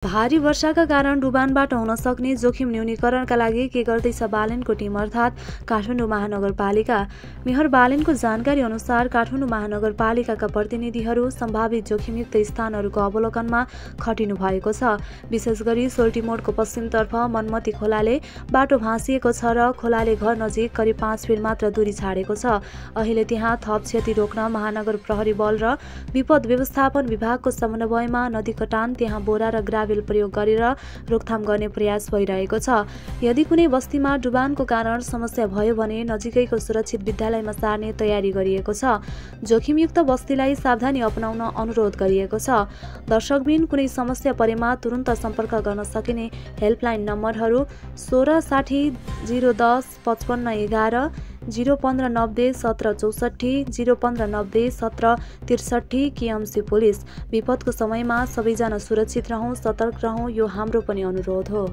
भारी वर्षाका कारण डुबानबाट हुन सक्ने जोखिम न्यूनीकरणका लागि के गर्दैछ बालेनको टिम अर्थात् काठमाडौँ महानगरपालिका। मेयर बालेनको जानकारी अनुसार काठमाडौँ महानगरपालिकाका प्रतिनिधिहरू सम्भावित जोखिमयुक्त स्थानहरूको अवलोकनमा खटिनु भएको छ। विशेष गरी सोल्टी मोडको पश्चिमतर्फ मनमती खोलाले बाटो भाँसिएको छ र खोलाले घर नजिक करिब 5 फिट मात्र दूरी छाडेको छ। अहिले त्यहाँ थप क्षति रोक्न महानगर प्रहरी बल र विपद व्यवस्थापन विभागको समन्वयमा नदी कटान, त्यहाँ बोरा र ग्राभेल प्रयोग गरेर रोकथाम गर्ने प्रयास भइरहेको छ। यदि कुनै बस्तीमा डुबानको कारण समस्या भयो भने नजिकैको सुरक्षित विद्यालयमा सार्ने तयारी गरिएको छ। जोखिमयुक्त बस्तीलाई सावधानी अपनाउन अनुरोध गरिएको छ। दर्शकबिन, कुनै समस्या परेमा तुरुन्त सम्पर्क गर्न सकिने हेल्पलाइन नम्बरहरू 16 60 010 55 11, 015 90 17 64, 015 90 17 63, KMC पुलिस। विपदको समयमा सबैजना सुरक्षित रहौं, सतर्क रहौं, यो हाम्रो पनि अनुरोध हो।